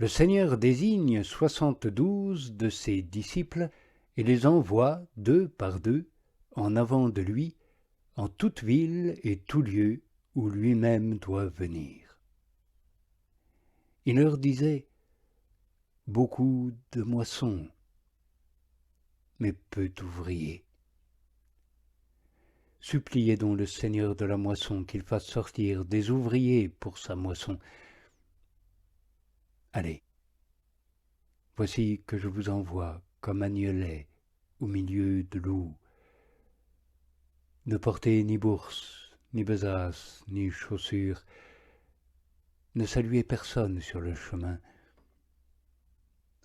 le Seigneur désigne 72 de ses disciples et les envoie 2 par 2 en avant de lui en toute ville et tout lieu où lui-même doit venir. Il leur disait « Beaucoup de moissons, mais peu d'ouvriers. » Suppliez donc le Seigneur de la moisson qu'il fasse sortir des ouvriers pour sa moisson. Allez, voici que je vous envoie comme agnelets au milieu de loups. Ne portez ni bourse, ni besace, ni chaussures. Ne saluez personne sur le chemin.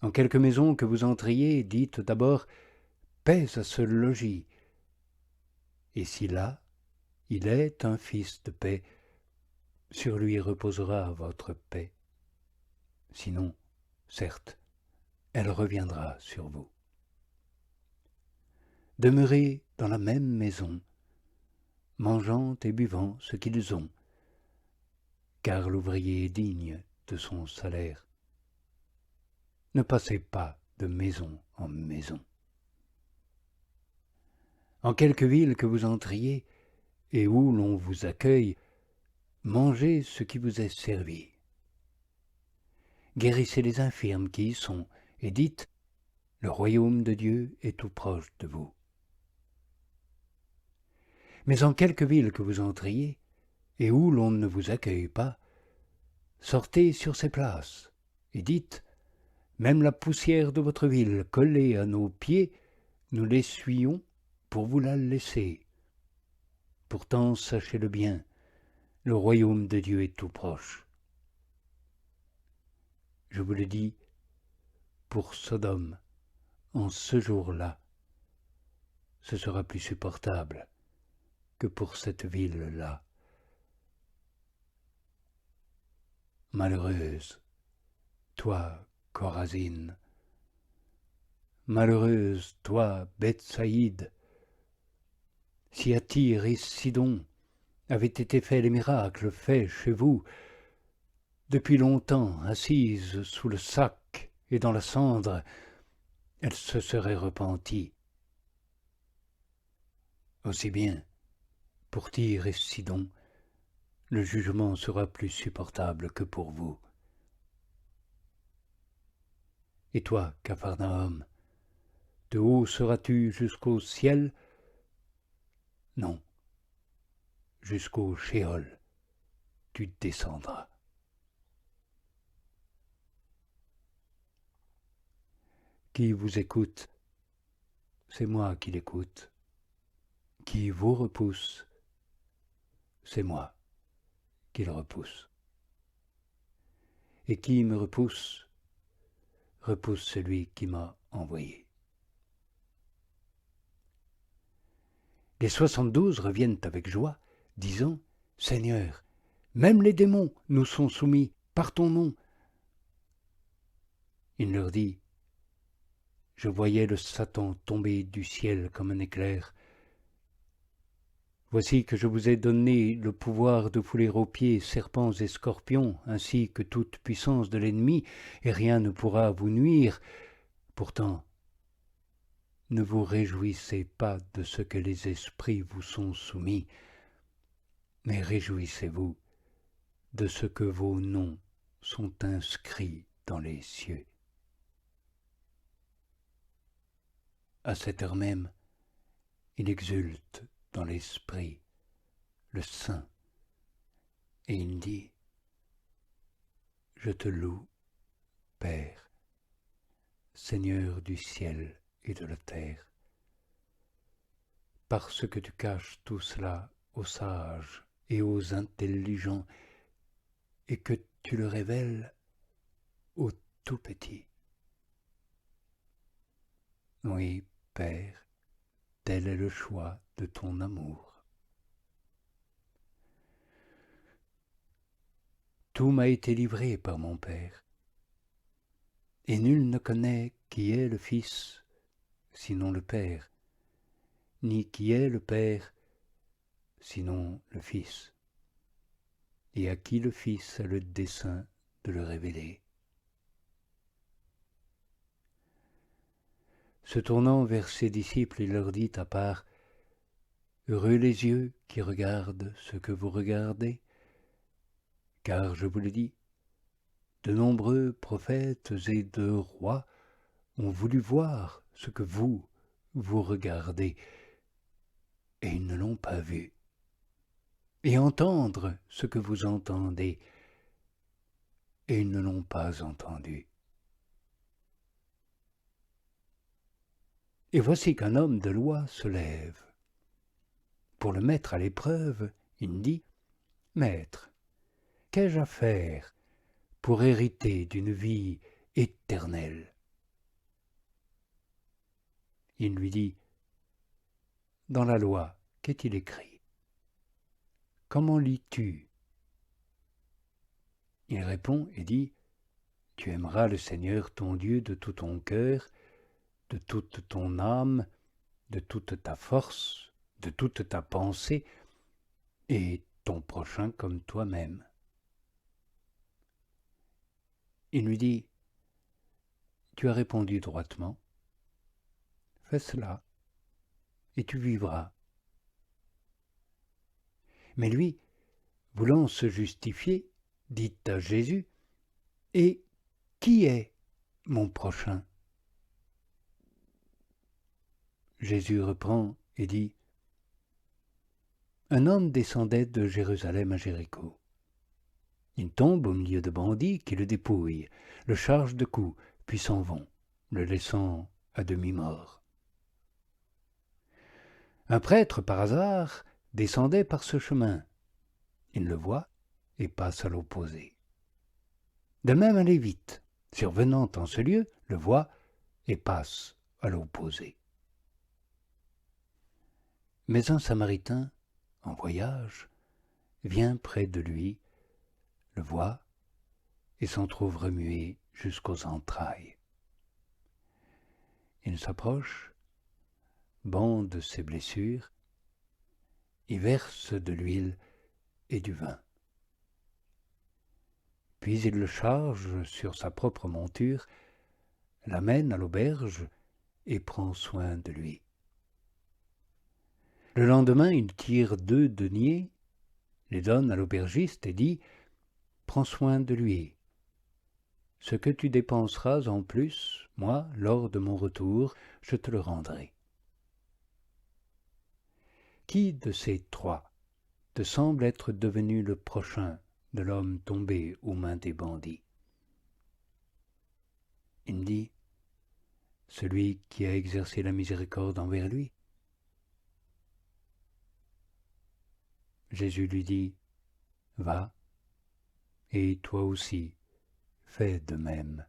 En quelque maison que vous entriez, dites d'abord « Paix à ce logis ». Et si là, il est un fils de paix, sur lui reposera votre paix. Sinon, certes, elle reviendra sur vous. Demeurez dans la même maison, mangeant et buvant ce qu'ils ont, car l'ouvrier est digne de son salaire. Ne passez pas de maison en maison. En quelque ville que vous entriez et où l'on vous accueille, mangez ce qui vous est servi. Guérissez les infirmes qui y sont, et dites « Le royaume de Dieu est tout proche de vous ». Mais en quelque ville que vous entriez, et où l'on ne vous accueille pas, sortez sur ces places, et dites « Même la poussière de votre ville collée à nos pieds, nous l'essuyons pour vous la laisser. Pourtant, sachez-le bien, le royaume de Dieu est tout proche. » Je vous le dis, pour Sodome, en ce jour-là, ce sera plus supportable que pour cette ville-là. Malheureuse, toi, Chorazine, malheureuse, toi, Bethsaïde, si à Tyr et Sidon avaient été faits les miracles faits chez vous, depuis longtemps, assises sous le sac et dans la cendre, elle se serait repentie. Aussi bien, pour Tyr et Sidon, le jugement sera plus supportable que pour vous. Et toi, Capharnaüm, de haut seras-tu jusqu'au ciel? Non, jusqu'au Shéol, tu descendras. Qui vous écoute, c'est moi qui l'écoute. Qui vous repousse, c'est moi qui le repousse. Et qui me repousse, repousse celui qui m'a envoyé. Les 72 reviennent avec joie, disant « Seigneur, même les démons nous sont soumis par ton nom. » Il leur dit « Je voyais le Satan tomber du ciel comme un éclair. Voici que je vous ai donné le pouvoir de fouler aux pieds serpents et scorpions, ainsi que toute puissance de l'ennemi, et rien ne pourra vous nuire. Pourtant, ne vous réjouissez pas de ce que les esprits vous sont soumis, mais réjouissez-vous de ce que vos noms sont inscrits dans les cieux. » À cette heure même, il exulte dans l'esprit, le Saint, et il dit « Je te loue, Père, Seigneur du ciel et de la terre, parce que tu caches tout cela aux sages et aux intelligents, et que tu le révèles aux tout petits. Oui, Père, tel est le choix de ton amour. Tout m'a été livré par mon Père, et nul ne connaît qui est le Fils, sinon le Père, ni qui est le Père, sinon le Fils, et à qui le Fils a le dessein de le révéler. se tournant vers ses disciples, il leur dit à part, « Heureux les yeux qui regardent ce que vous regardez, car je vous le dis, de nombreux prophètes et de rois ont voulu voir ce que vous regardez, et ils ne l'ont pas vu, et entendre ce que vous entendez, et ils ne l'ont pas entendu. Et voici qu'un homme de loi se lève. Pour le mettre à l'épreuve, il dit, « Maître, qu'ai-je à faire pour hériter d'une vie éternelle ?» Il lui dit, « Dans la loi, qu'est-il écrit? Comment lis-tu » Il répond et dit, « Tu aimeras le Seigneur ton Dieu de tout ton cœur, de toute ton âme, de toute ta force, de toute ta pensée, et ton prochain comme toi-même. » Il lui dit, « Tu as répondu droitement, fais cela, et tu vivras. » Mais lui, voulant se justifier, dit à Jésus, « Et qui est mon prochain ?» Jésus reprend et dit, « Un homme descendait de Jérusalem à Jéricho. Il tombe au milieu de bandits qui le dépouillent, le chargent de coups, puis s'en vont, le laissant à demi-mort. Un prêtre, par hasard, descendait par ce chemin. Il le voit et passe à l'opposé. De même un lévite, survenant en ce lieu, le voit et passe à l'opposé. Mais un Samaritain, en voyage, vient près de lui, le voit et s'en trouve remué jusqu'aux entrailles. Il s'approche, bande ses blessures, y verse de l'huile et du vin. Puis il le charge sur sa propre monture, l'amène à l'auberge et prend soin de lui. Le lendemain, il tire 2 deniers, les donne à l'aubergiste et dit « Prends soin de lui. Ce que tu dépenseras en plus, moi, lors de mon retour, je te le rendrai. » Qui de ces 3 te semble être devenu le prochain de l'homme tombé aux mains des bandits? Il dit « Celui qui a exercé la miséricorde envers lui. » Jésus lui dit « Va, et toi aussi, fais de même. »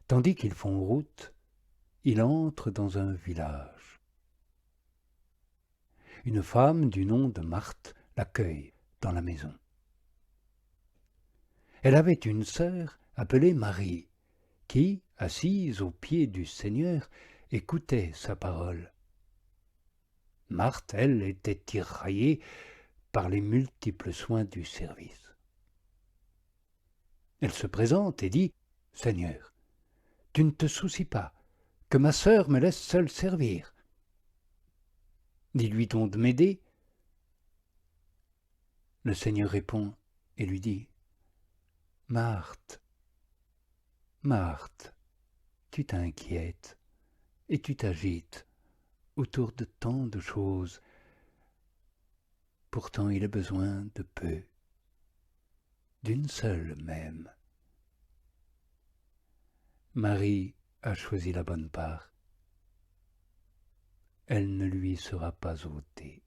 Tandis qu'ils font route, il entre dans un village. Une femme du nom de Marthe l'accueille dans la maison. Elle avait une sœur appelée Marie, qui, assise aux pieds du Seigneur, écoutait sa parole. Marthe, elle, était tiraillée par les multiples soins du service. Elle se présente et dit, « Seigneur, tu ne te soucies pas que ma sœur me laisse seule servir. Dis-lui donc de m'aider. » Le Seigneur répond et lui dit, « Marthe, Marthe, tu t'inquiètes et tu t'agites autour de tant de choses. Pourtant il a besoin de peu, d'une seule même. Marie a choisi la bonne part. Elle ne lui sera pas ôtée. »